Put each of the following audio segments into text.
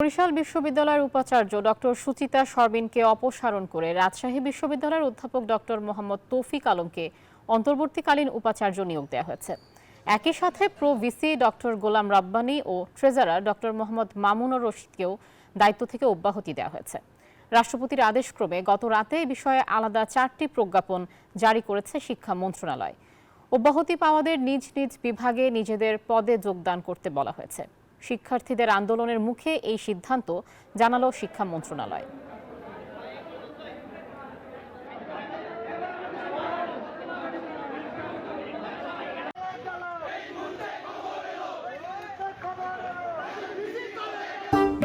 বরিশাল বিশ্ববিদ্যালয়ের উপাচার্য ডক্টর সুচিতা সরবিনকে অপসারণ করে রাজশাহী বিশ্ববিদ্যালয়ের অধ্যাপক ডক্টর মোহাম্মদ তৌফিক আলমকে অন্তর্বর্তীকালীন উপাচার্য নিয়োগ দেওয়া হয়েছে। একই সাথে pro VC doctor Golam Rabbani ও ট্রেজারার ডক্টর মোহাম্মদ মামুনুর রশিদকেও দায়িত্ব থেকে অব্যাহতি দেওয়া হয়েছে। রাষ্ট্রপতির আদেশক্রমে গত রাতে এ বিষয়ে আলাদা 4টি প্রজ্ঞাপন জারি করেছে শিক্ষা মন্ত্রণালয়। অব্যাহতি পাওয়াদের নিজ নিজ বিভাগে নিজেদের পদে যোগদান করতে বলা হয়েছে। শিক্ষার্থীদের আন্দোলনের মুখে এই সিদ্ধান্ত জানালো শিক্ষা মন্ত্রণালয়।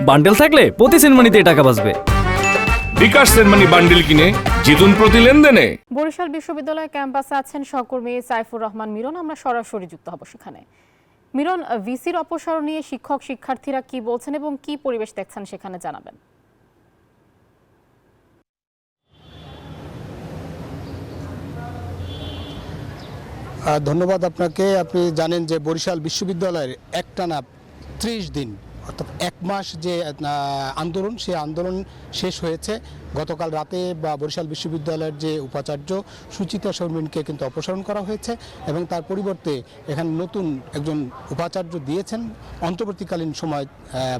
বান্ডেল থাকলে প্রতি সেনমানিতে টাকা বাঁচবে। বিকাশ সেনমানি বান্ডেল কিনে জিতুন প্রতি লেনদেনে। বরিশাল বিশ্ববিদ্যালয় ক্যাম্পাসে আছেন সহকর্মী সাইফুর রহমান মিরন। আমরা সরাসরি যুক্ত হব সেখানে। মিরন, ভিসির অপসারণ নিয়ে শিক্ষক শিক্ষার্থীরা কি বলছেন এবং কি পরিবেশ দেখছেন সেখানে জানাবেন। ধন্যবাদ আপনাকে। আপনি জানেন যে বরিশাল বিশ্ববিদ্যালয়ের একটানা 30 দিন অর্থাৎ 1 মাস যে আন্দোলন, সেই আন্দোলন শেষ হয়েছে গতকাল রাতে। বরিশাল বিশ্ববিদ্যালয়ের যে উপাচার্য সুচিতা সরবিনকে কিন্তু অপসারণ করা হয়েছে এবং তার পরিবর্তে এখানে নতুন একজন উপাচার্য দিয়েছেন অন্তর্বর্তীকালীন সময়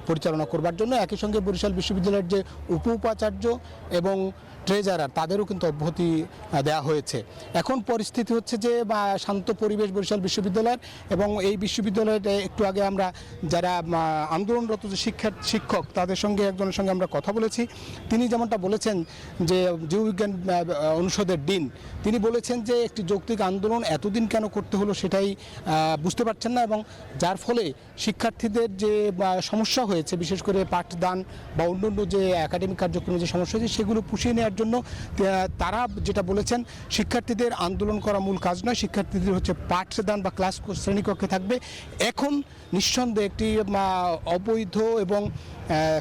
পরিচালনা করবার জন্য। একই সঙ্গে বরিশাল বিশ্ববিদ্যালয়ের যে উপ উপাচার্য এবং ট্রেজারার তাদেরও কিন্তু অব্যাহতি দেওয়া হয়েছে। এখন পরিস্থিতি হচ্ছে যে শান্ত পরিবেশ বরিশাল বিশ্ববিদ্যালয়ের, এবং এই বিশ্ববিদ্যালয়ের একটু আগে আমরা যারা আন্দোলনরত যে শিক্ষক তাদের সঙ্গে একজনের সঙ্গে আমরা কথা বলেছি। তিনি যেমনটা বলেছেন যে জীববিজ্ঞান অনুষদের ডিন, তিনি বলেছেন যে একটি যৌক্তিক আন্দোলন এতদিন কেন করতে হলো সেটাই বুঝতে পারছেন না, এবং যার ফলে শিক্ষার্থীদের যে সমস্যা হয়েছে, বিশেষ করে পাঠদান বা অন্যান্য যে একাডেমিক কার্যক্রমে যে সমস্যা হয়েছে সেগুলো পুষিয়ে নেওয়ার জন্য তারা যেটা বলেছেন, শিক্ষার্থীদের আন্দোলন করা মূল কাজ নয়, শিক্ষার্থীদের হচ্ছে পাঠদান বা ক্লাস শ্রেণীকক্ষে থাকবে। এখন নিঃসন্দেহে একটি অবৈধ এবং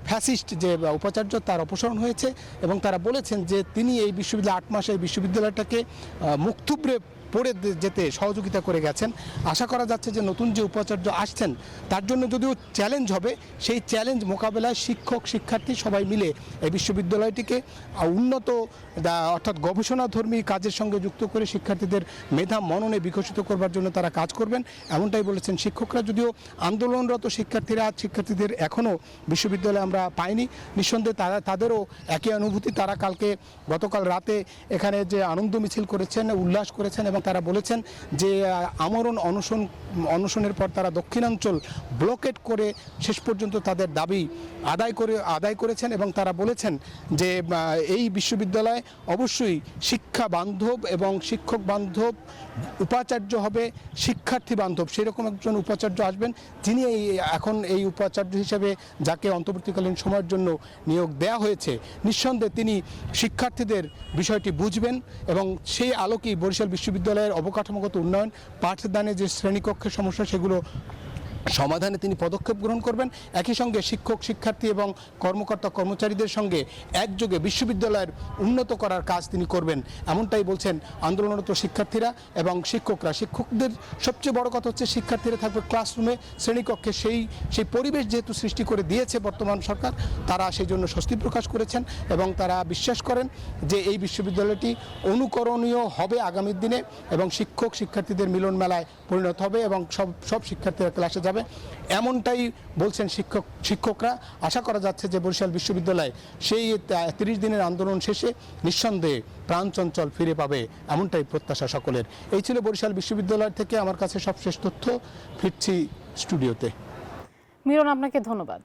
ফ্যাসিস্ট যে উপাচার্য তার অপসারণ হয়েছে, এবং তারা বলেছেন যে তিনি এই বিশ্ববিদ্যালয় 8 মাসে এই বিশ্ববিদ্যালয়টাকে মুখ থুবড়ে পড়ে যেতে সহযোগিতা করে গেছেন। আশা করা যাচ্ছে যে নতুন যে উপাচার্য আসছেন তার জন্য যদিও চ্যালেঞ্জ হবে, সেই চ্যালেঞ্জ মোকাবেলায় শিক্ষক শিক্ষার্থী সবাই মিলে এই বিশ্ববিদ্যালয়টিকে উন্নত অর্থাৎ গবেষণাধর্মী কাজের সঙ্গে যুক্ত করে শিক্ষার্থীদের মেধা মননে বিকশিত করবার জন্য তারা কাজ করবেন, এমনটাই বলেছেন শিক্ষকরা। যদিও আন্দোলনরত শিক্ষার্থীদের এখনও বিশ্ববিদ্যালয়ে আমরা পাইনি, নিঃসন্দেহে তাদেরও একই অনুভূতি। তারা গতকাল রাতে এখানে যে আনন্দ মিছিল করেছেন, উল্লাস করেছেন, এবং তারা বলেছেন যে আমরণ অনশনের পর তারা দক্ষিণাঞ্চল ব্লকেট করে শেষ পর্যন্ত তাদের দাবি আদায় করেছেন, এবং তারা বলেছেন যে এই বিশ্ববিদ্যালয় অবশ্যই শিক্ষা বান্ধব এবং শিক্ষক বান্ধব উপাচার্য হবে, শিক্ষার্থী বান্ধব সেরকম একজন উপাচার্য আসবেন, যিনি এখন এই উপাচার্য হিসেবে যাকে অন্তর্বর্তীকালীন সময়ের জন্য নিয়োগ দেওয়া হয়েছে, নিঃসন্দেহে তিনি শিক্ষার্থীদের বিষয়টি বুঝবেন, এবং সেই আলোকেই বরিশাল বিশ্ববিদ্যালয়ের অবকাঠামোগত উন্নয়ন, পাঠদানে যে শ্রেণীকক্ষের সমস্যা সেগুলো সমাধানে তিনি পদক্ষেপ গ্রহণ করবেন। একই সঙ্গে শিক্ষক শিক্ষার্থী এবং কর্মকর্তা কর্মচারীদের সঙ্গে একযোগে বিশ্ববিদ্যালয়ের উন্নত করার কাজ তিনি করবেন, এমনটাই বলছেন আন্দোলনরত শিক্ষার্থীরা এবং শিক্ষকরা। শিক্ষকদের সবচেয়ে বড় কথা হচ্ছে শিক্ষার্থীরা থাকবে ক্লাসরুমে, শ্রেণীকক্ষে। সেই পরিবেশ যেহেতু সৃষ্টি করে দিয়েছে বর্তমান সরকার, তারা সেই জন্য স্বস্তি প্রকাশ করেছেন, এবং তারা বিশ্বাস করেন যে এই বিশ্ববিদ্যালয়টি অনুকরণীয় হবে আগামী দিনে, এবং শিক্ষক শিক্ষার্থীদের মিলন মেলায় পরিণত হবে, এবং সব শিক্ষার্থীরা ক্লাসে যাবে, এমনটাই বলছেন শিক্ষকরা। আশা করা যাচ্ছে যে বরিশাল বিশ্ববিদ্যালয় সেই 30 দিনের আন্দোলন শেষে নিঃসন্দেহে প্রাণচঞ্চল ফিরে পাবে, এমনটাই প্রত্যাশা সকলের। এই ছিল বরিশাল বিশ্ববিদ্যালয় থেকে আমার কাছে সবশেষ তথ্য। ফিরছি স্টুডিওতে। মিরন, আপনাকে ধন্যবাদ।